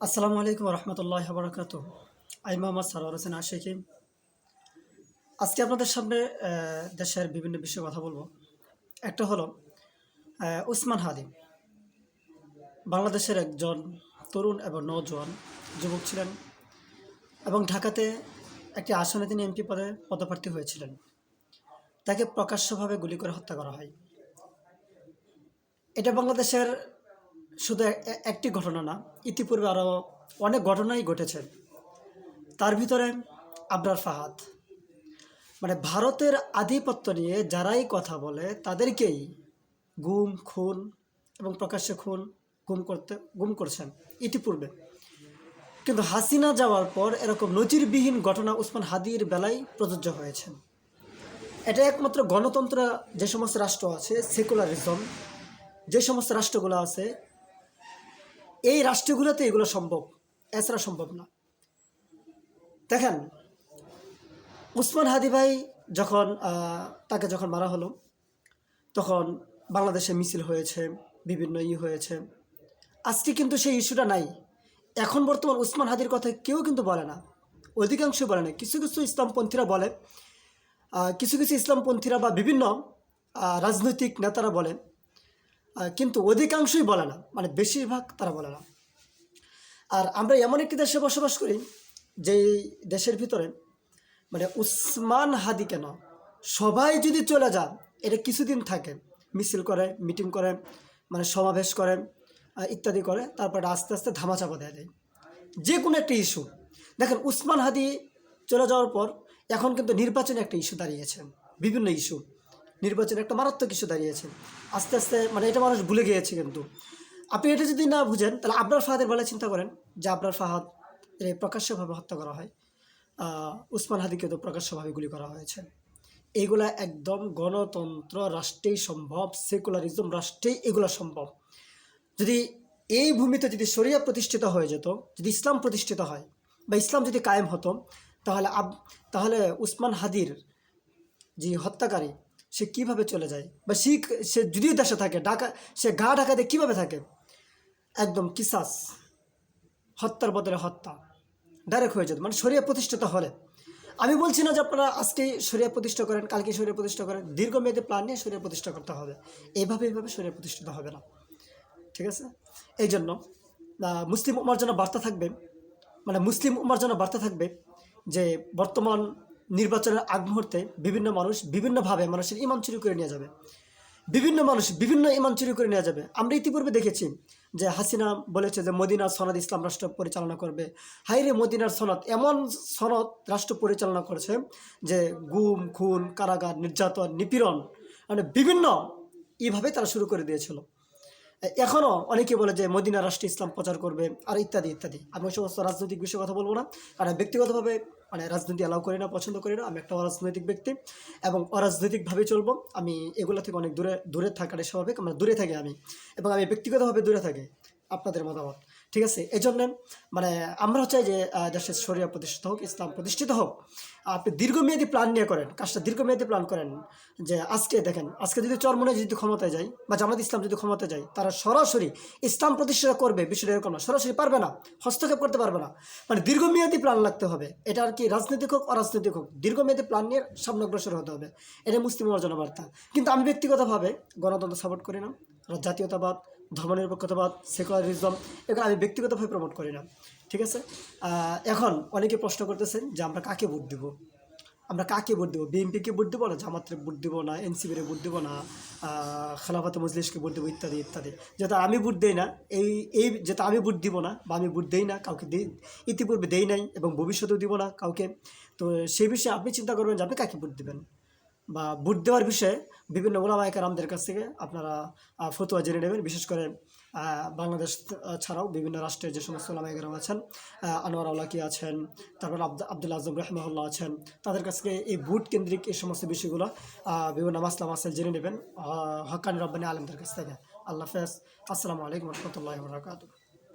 আসসালামু আলাইকুম রহমতুল্লাহ বরকাত। আমি মোহাম্মদ সারোয়ার হোসেন আশিকি। আজকে আপনাদের সামনে দেশের বিভিন্ন বিষয়ে কথা বলবো। একটা হলো উসমান হাদি, বাংলাদেশের একজন তরুণ এবং নওজোয়ান যুবক ছিলেন এবং ঢাকাতে একটি আসনে তিনি এমপি পদে পদপ্রার্থী হয়েছিলেন। তাকে প্রকাশ্যভাবে গুলি করে হত্যা করা হয়। এটা বাংলাদেশের শুধু একটি ঘটনা না, ইতিপূর্বে আরও অনেক ঘটনাই ঘটেছে। তার ভিতরে আবরার ফাহাদ, মানে ভারতের আধিপত্য নিয়ে যারাই কথা বলে তাদেরকেই গুম খুন এবং প্রকাশ্যে গুম করছেন ইতিপূর্বে। কিন্তু হাসিনা যাওয়ার পর এরকম নজিরবিহীন ঘটনা উসমান হাদির বেলায় প্রযোজ্য হয়েছে। এটা একমাত্র গণতন্ত্র যে সমস্ত রাষ্ট্র আছে, সেকুলারিজম যে সমস্ত রাষ্ট্রগুলো আছে, এই রাষ্ট্রগুলোতে এগুলো সম্ভব, এছাড়া সম্ভব না। দেখেন, উসমান হাদি ভাই যখন তাকে যখন মারা হলো, তখন বাংলাদেশে মিছিল হয়েছে, বিভিন্ন হয়েছে। আজকে কিন্তু সেই ইস্যুটা নাই। এখন বর্তমান উসমান হাদির কথা কেউ কিন্তু বলে না, অধিকাংশ বলে না। কিছু কিছু ইসলামপন্থীরা বলে, কিছু কিছু ইসলামপন্থীরা বা বিভিন্ন রাজনৈতিক নেতারা বলে, কিন্তু অধিকাংশই বলে না, মানে বেশিরভাগ তারা বলে না। আর আমরা এমন একটি দেশে বসবাস করি, যেই দেশের ভিতরে মানে উসমান হাদি কেন, সবাই যদি চলে যান, এটা কিছুদিন থাকে, মিছিল করে, মিটিং করে, মানে সমাবেশ করে, ইত্যাদি করে, তারপরে আস্তে আস্তে ধামাচাপা দেয় দেয় যে কোনো একটা ইস্যু। দেখেন, উসমান হাদি চলে যাওয়ার পর এখন কিন্তু নির্বাচনে একটা ইস্যু দাঁড়িয়েছে, বিভিন্ন ইস্যু, নির্বাচনে একটা মারাত্মক ইস্যু দাঁড়িয়েছে। আস্তে আস্তে মানে এটা মানুষ ভুলে গিয়েছে। কিন্তু আপনি এটা যদি না বুঝেন, তাহলে আবরার ফাহাদের বেলায় চিন্তা করেন যে আবরার ফাহাদ প্রকাশ্যভাবে হত্যা করা হয়, উসমান হাদিকে তো প্রকাশ্যভাবে গুলি করা হয়েছে। এইগুলা একদম গণতন্ত্র রাষ্ট্রেই সম্ভব, সেকুলারিজম রাষ্ট্রেই এগুলো সম্ভব। যদি এই ভূমিতে যদি শরিয়া প্রতিষ্ঠিত হয়ে যেত, যদি ইসলাম প্রতিষ্ঠিত হয় বা ইসলাম যদি কায়েম হতো, তাহলে তাহলে উসমান হাদির যে হত্যাকারী, সে কিভাবে চলে যায়, বা সে যদিও দেশে থাকে, সে ঢাকাতে কীভাবে থাকে, একদম কিসাস, হত্যার বদলে হত্যা ডাইরেক্ট হয়ে যেত, মানে শরিয়া প্রতিষ্ঠিত হলে। আমি বলছি না যে আপনারা আজকে শরিয়া প্রতিষ্ঠা করেন, কালকে শরিয়া প্রতিষ্ঠা করেন, দীর্ঘমেয়াদী প্ল্যান নিয়ে শরিয়া প্রতিষ্ঠা করতে হবে। এইভাবে শরিয়া প্রতিষ্ঠিত হবে না, ঠিক আছে? এই জন্য মুসলিম উম্মার জন্য বার্তা থাকবে, মানে মুসলিম উম্মার জন্য বার্তা থাকবে যে বর্তমান নির্বাচনের আগ মুহূর্তে বিভিন্ন মানুষ বিভিন্নভাবে মানুষের ইমান চুরি করে নিয়ে যাবে, বিভিন্ন মানুষ বিভিন্ন ইমান চুরি করে নেওয়া যাবে। আমরা ইতিপূর্বে দেখেছি যে হাসিনা বলেছে যে মদিনার সনদ ইসলাম রাষ্ট্র পরিচালনা করবে। হাইরে মদিনার সনদ, এমন সনদ রাষ্ট্র পরিচালনা করেছে যে গুম খুন, কারাগার, নির্যাতন, নিপীড়ন, মানে বিভিন্ন এইভাবে তারা শুরু করে দিয়েছিল। এখনও অনেকে বলে যে মদিনা রাষ্ট্রে ইসলাম প্রচার করবে, আর ইত্যাদি ইত্যাদি। আমি ওই সমস্ত রাজনৈতিক বিষয়ে কথা বলবো না, কারণ ব্যক্তিগতভাবে মানে রাজনীতি অ্যালাউ করি না, পছন্দ করি না। আমি একটা অরাজনৈতিক ব্যক্তি এবং অরাজনৈতিকভাবে চলবো। আমি এগুলো থেকে অনেক দূরে থাকাটাই স্বাভাবিক, আমরা দূরে থাকি আমি, এবং আমি ব্যক্তিগতভাবে দূরে থাকি আপনাদের মতামত, ঠিক আছে? এই জন্যে মানে আমরা চাই যে দেশের শরিয়া প্রতিষ্ঠিত হোক, ইসলাম প্রতিষ্ঠিত হোক। আপনি দীর্ঘমেয়াদী প্ল্যান নিয়ে করেন কাজটা, দীর্ঘমেয়াদী প্ল্যান করেন। যে আজকে দেখেন, আজকে যদি চরমনে যদি ক্ষমতায় যায় বা জামাত ইসলাম যদি ক্ষমতায় যায়, তারা সরাসরি ইসলাম প্রতিষ্ঠা করবে, বিষয়টা এরকম না, সরাসরি পারবে না, হস্তক্ষেপ করতে পারবে না। মানে দীর্ঘমেয়াদী প্ল্যান লাগতে হবে। এটা আর কি, রাজনৈতিক হোক অরাজনৈতিক হোক, দীর্ঘমেয়াদী প্ল্যান নিয়ে সামনে অগ্রসর হতে হবে। এটা মুসলিম হওয়ার জন্য বার্তা। কিন্তু আমি ব্যক্তিগতভাবে গণতন্ত্র সাপোর্ট করি না, জাতীয়তাবাদ, ধর্মনিরপেক্ষতাবাদ, সেকুলারিজম, এগুলো আমি ব্যক্তিগতভাবে প্রমোট করি না, ঠিক আছে? এখন অনেকে প্রশ্ন করতেছেন যে আমরা কাকে ভোট দিব, আমরা কাকে ভোট দেবো, বিএনপিকে ভোট দেবো না, জামাতের ভোট দেবো না, এনসিপির ভোট দেবো না, খেলাফতে মজলিসকে ভোট দেবো, ইত্যাদি ইত্যাদি। যেটা আমি ভোট দেই না, যেটা আমি ভোট দিব না বা আমি ভোট দেই না কাউকে, ইতিপূর্বে দেই নাই এবং ভবিষ্যতেও দিব না কাউকে। তো সেই বিষয়ে আপনি চিন্তা করবেন যে আপনি কাকে ভোট দেবেন, বা ভোট দেওয়ার বিষয়ে বিভিন্ন ওলামায়ে কেরামদের কাছ থেকে আপনারা ফতোয়া জেনে নেবেন। বিশেষ করে বাংলাদেশ ছাড়াও বিভিন্ন রাষ্ট্রের যে সমস্ত ওলামায়ে কেরাম আছেন, আনোয়ার আওলাকি আছেন, তারপর আব্দুল আজম রাহিমাহুল্লাহ আছেন, তাদের কাছ থেকে এই ভোট কেন্দ্রিক এই সমস্ত বিষয়গুলো বিভিন্ন মাসলা মাসাইল জেনে নেবেন হক্কানি রব্বানি আলেমদের কাছ থেকে। আল্লাহ হাফেজ। আসসালামু আলাইকুম রহমতুল্লাহি ওয়া বারাকাতুহু।